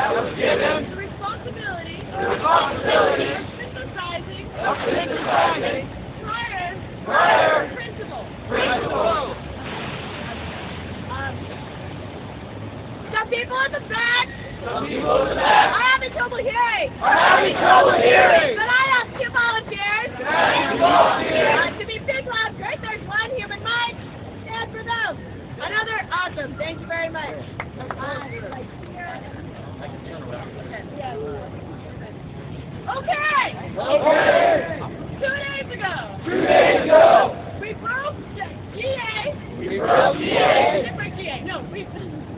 the responsibility of synthesizing prior principles. Some people in the back are having trouble hearing. But I have two volunteers. To be big loud, right? There's one human mind. Stand for them. Another awesome. Thank you very much. Okay. 2 days ago. We broke GA. Different GA. No,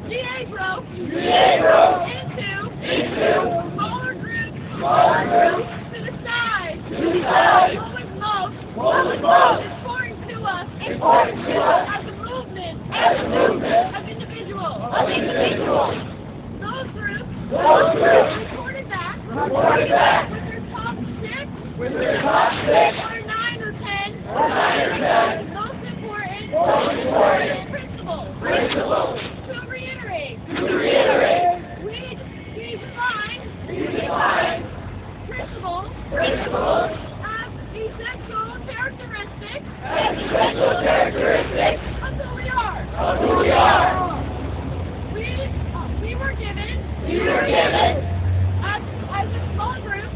GA broke into smaller groups to the size. What was most important to us as a movement, as individuals. Those groups reported back with their top 6 or 9 or 10 most important principles. To reiterate, we define principles as essential characteristics of who we are. We were given as a small group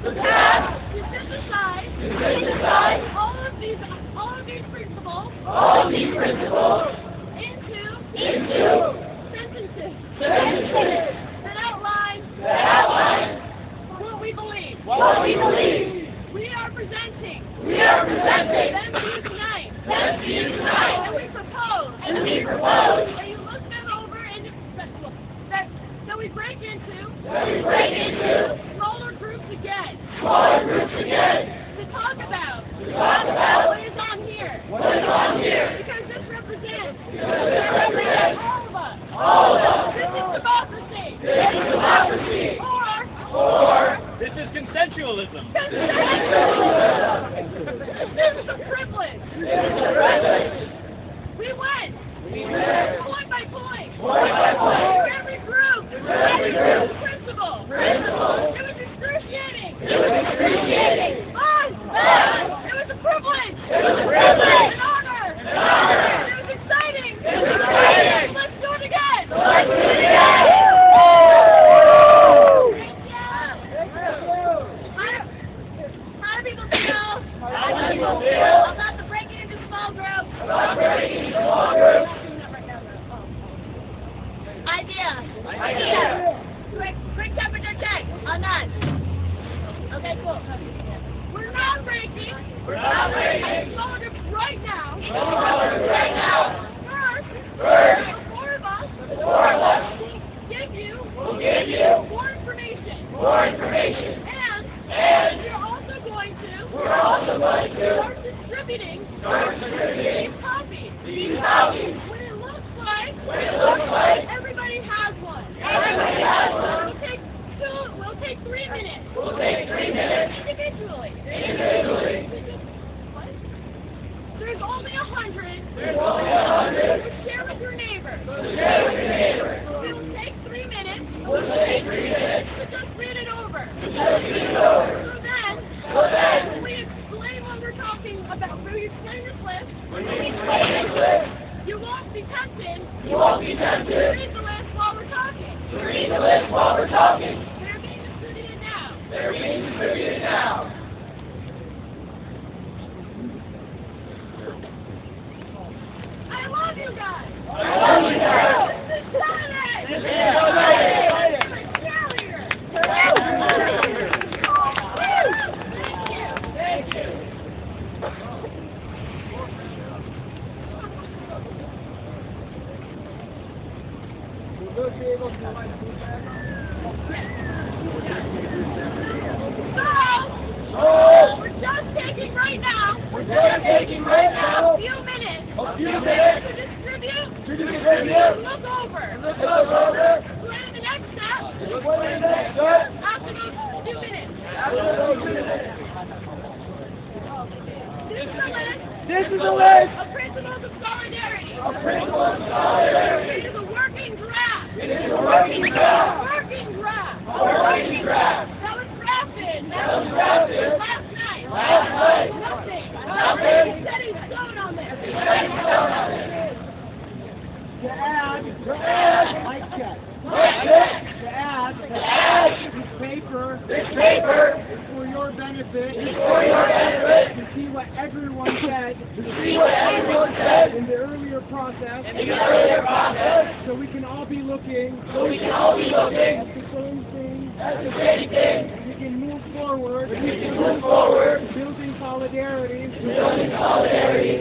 the task to synthesize all of these principles into sentences that outline what we believe. We are presenting them to you tonight. And we propose that you look them over and that we break into smaller groups again. To talk about what is on here. Because this represents all of us. This is democracy. Or this is consensualism. This is a privilege. We went point by point. Every group. Principle. It was excruciating. Fun. It was a privilege. An honor. It was exciting. Let's do it again. How do people feel about the breaking into small groups? Idea. Quick temperature check on that. Okay, cool. We're not breaking. Small groups right now. First, the four of us will give you more information. And we're also going to start distributing these copies. When it looks like everybody has one. We'll take 3 minutes. Individually. What? There's only 100. Share with your neighbor. It'll take 3 minutes. To just read it over. So then, when we explain what we're talking about, when we explain this list, you won't be tempted to read the list while we're talking. They're being distributed now. I love you guys. This is Saturday. Thank you. So, we're just taking right now a few minutes to distribute, look over. Plan the next step after those 2 minutes. This is a list of principles of solidarity. It is a working draft. working draft. That was drafted. Last night. Nothing. He said he's stone on there. To add, mic check. To add, this paper is for your benefit. To see what everyone said in the earlier process. So we can all be looking at the same thing. And we can move forward. Building solidarity.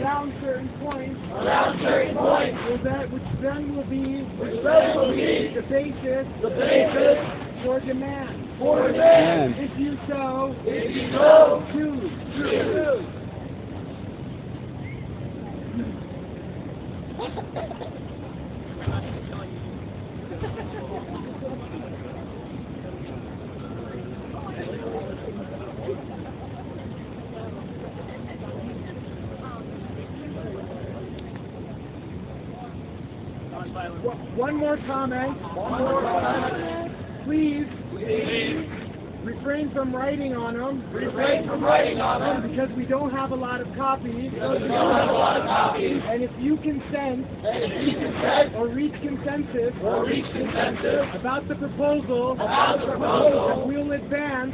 Around certain points. Which then will be the basis for demand. If you so choose. One more comment. Please refrain from writing on them. Because we don't have a lot of copies. And if you consent or reach consensus about the proposal, we'll advance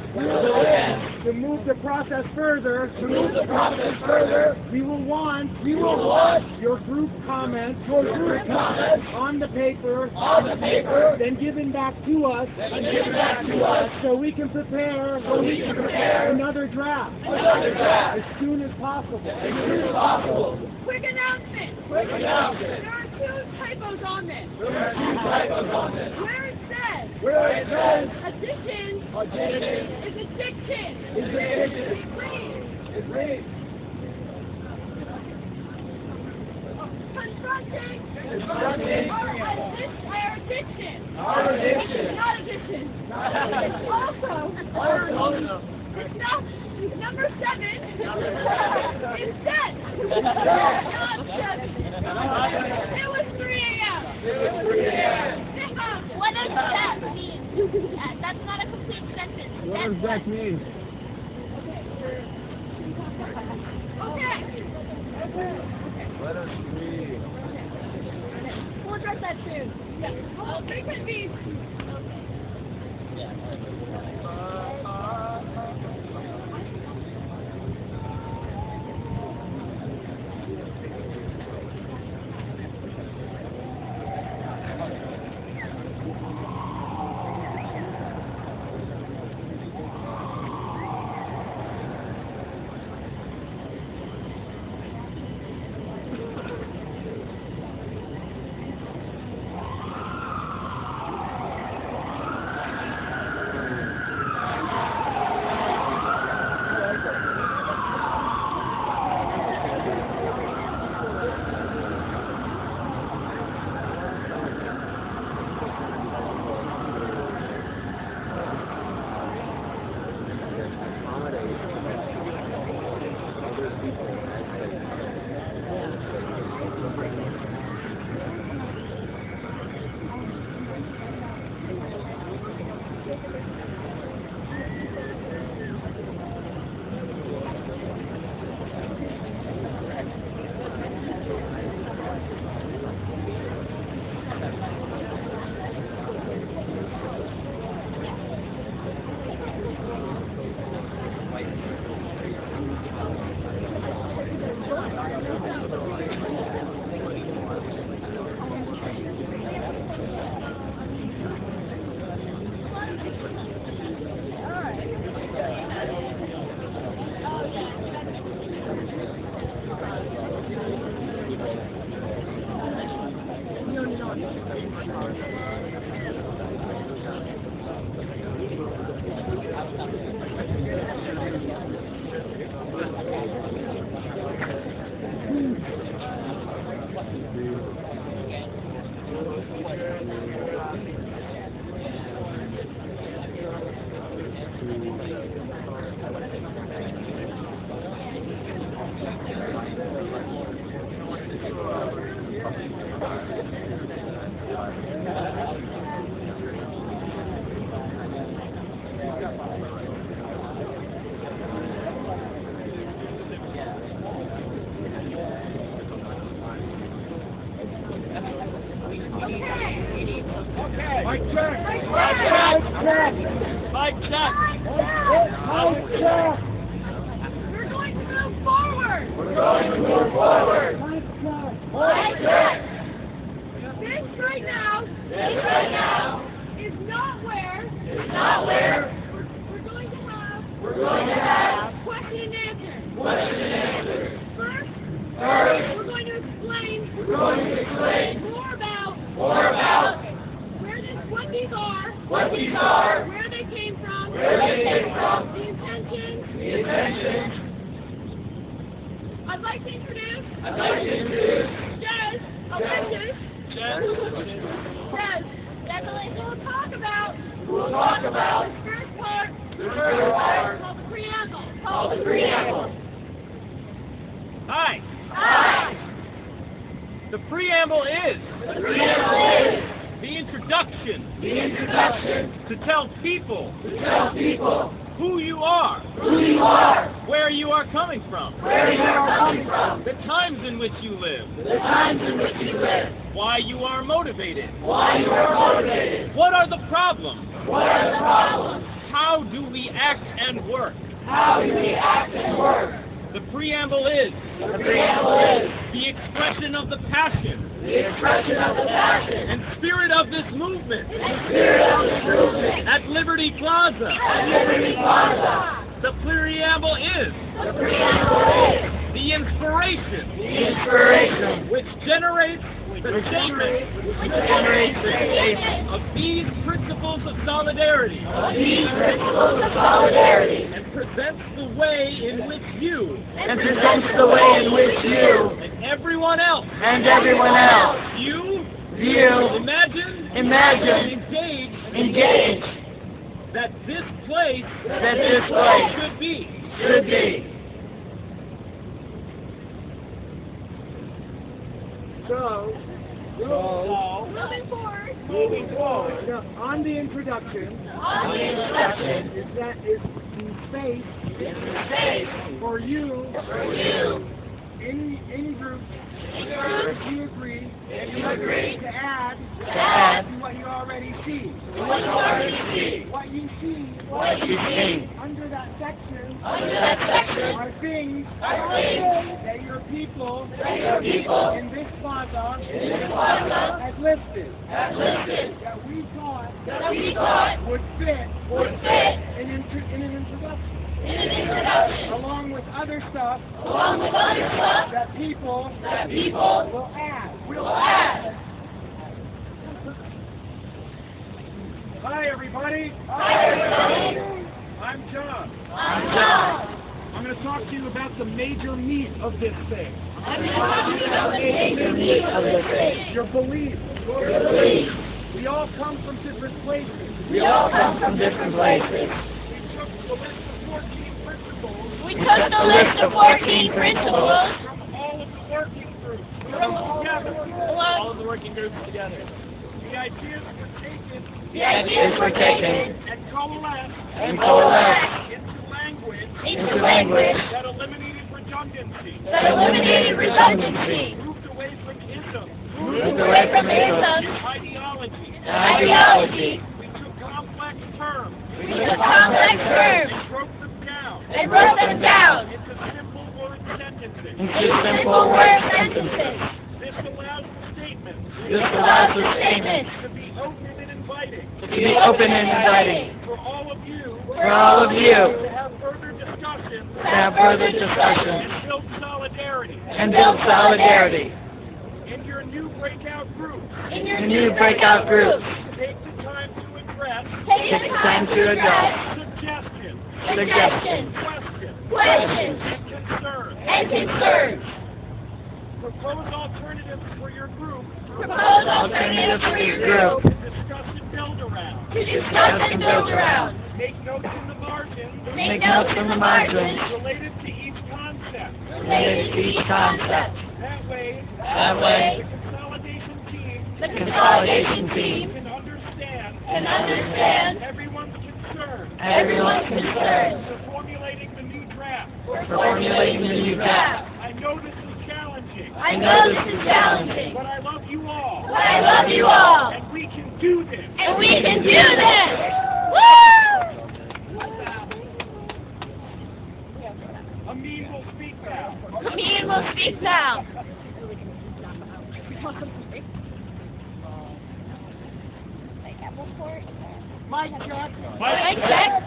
to move the process further. We will want your group comments on the paper, then given back to us, so we can prepare another draft as soon as possible. Quick announcement. There are two typos on this. Where it says addition is addiction. Please. Confronting our addiction. Not addiction. Also, it's not number 7. It's set. Not 7. It was 3 a.m. What does that mean? That's not a complete sentence. What does that mean? Okay. Let us read. We'll address that soon. Yeah. Well, frequent beats. Mic check. Mic check. Mic check. Mic check. We're going to move forward. We're going to move forward. Mic check. Mic check. This right now is not where we're going to have question and answer. First, we're going to explain more about what these are, where they came from, the intentions. I'd like to introduce Jez Alexis. Jez. We'll talk about the first part called the preamble. Hi. The preamble is the introduction to tell people who you are, where you are coming from, the times in which you live, why you are motivated, what are the problems, how do we act and work. The preamble is the expression of the passion and spirit of this movement at Liberty Plaza. The preamble is the inspiration which generates the statement of these principles of solidarity and presents the way in which you and everyone else view, imagine, engage that this place should be. So, Moving forward. on the introduction, is the space for you in groups if you agree to add to what you already see. What you see under that section are things that your people in this plaza had listed that we thought would fit in an introduction. Along with other stuff that people will add. Hi everybody. I'm John. I'm going to talk to you about the major meat of this thing. Your beliefs. We all come from different places. We took the list of 14 principles From all of the working groups together. The ideas were taken and coalesced into language that eliminated redundancy. Moved away from isms. Ideology. We took complex terms. And wrote them down into simple word sentences. This allows the statements to be open and inviting. For all of you to have further discussions and build solidarity. In your new breakout groups. Take the time to address suggestions, questions, and concerns. Propose alternatives for your group. To discuss and build around. Make notes in the margins. Related to each concept. That way, the consolidation team can understand everyone's concern. For formulating the new draft. I know this is challenging. But I love you all. And we can do this. And we can do this. Woo! Amin will speak now. Amin will speak now. Mike check. Mike check.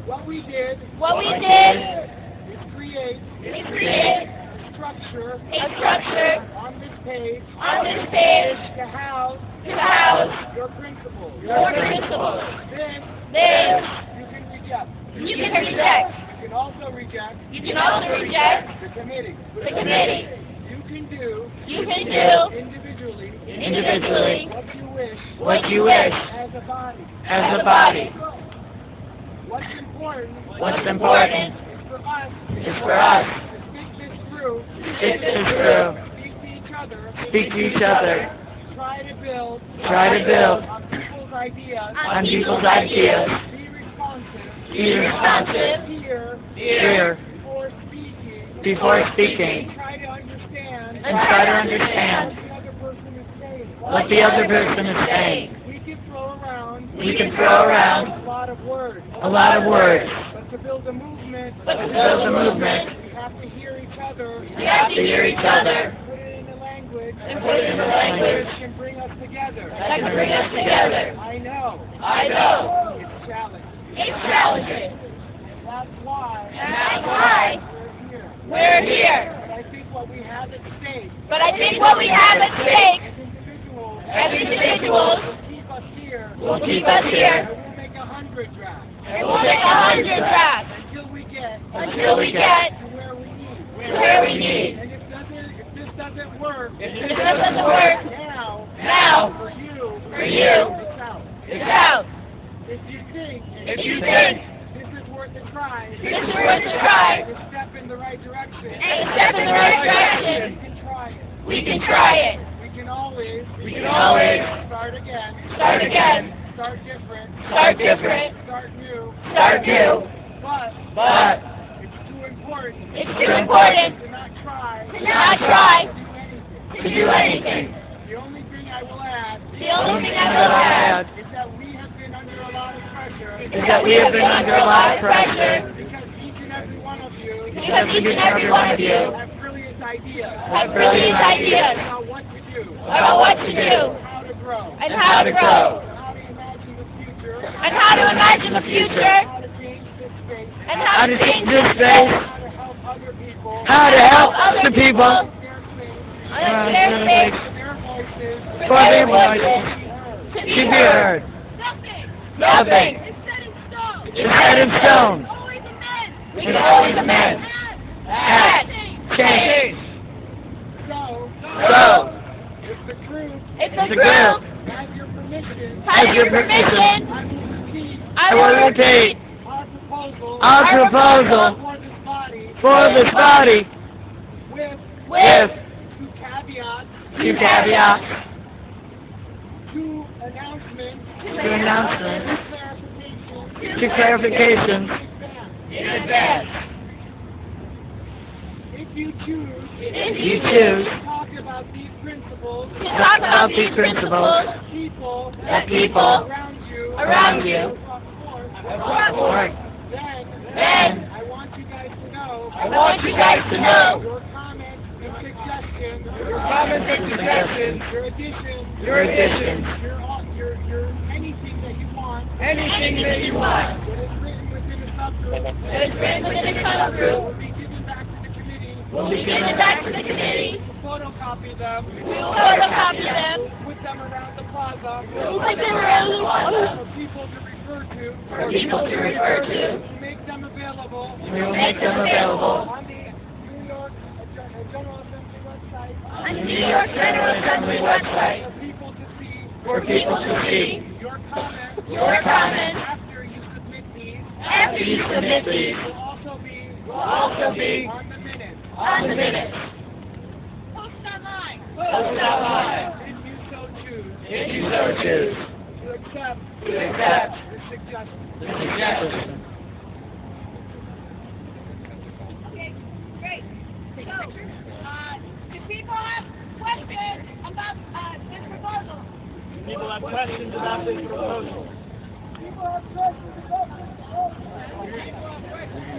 What we did Is create create a structure a structure on this page to house your principles. your principles. Then Then you can reject. You can also reject you can also reject the committee. the committee. You can do Individually what you wish as a body. What's important is for us to stick this through, speak to each other, try to build on people's ideas, be responsive, hear before speaking, and try to understand what the other person is saying. We can throw around a lot of words, but to build a movement, we have to hear each other, put it in a language, that can bring us together. I know. It's challenging. That's why we're here. But I think what we have at stake as individuals will keep us here. And we'll make 100 drafts. Until we get to where we need. And if this doesn't work, now for you, it's out. If you think this is worth a try, to step in the right direction, we can try it. We can always start again, start different, start new. But it's too important to not try to do anything. The only thing I will add is that we have been under a lot of pressure. Because each and every one of you have brilliant ideas about what to do, how to grow, how to imagine the future, how to change this space, and how to change this space, how to help other people, their space, for their voices to be heard. Nothing is set in stone. We can always amend, add, change. So, if the group has your permission, I will repeat our proposal for this body with two caveats, two announcements, two clarifications in advance. If you choose to talk about these principles, that people around you brought forth, then I want you guys to know your comments and suggestions, your additions, your anything that you want, that is written within a subgroup, will be given back to the committee. We'll photocopy them. Put them around the plaza. For people to refer to. We'll make them available. On the New York General Assembly website. For people to see. Your comments. After you submit these. Will also be on the minutes. Post online. If you so choose. To accept the suggestion. Okay, great. So, do people have questions about this proposal? People have questions about this proposal. People have questions about this proposal.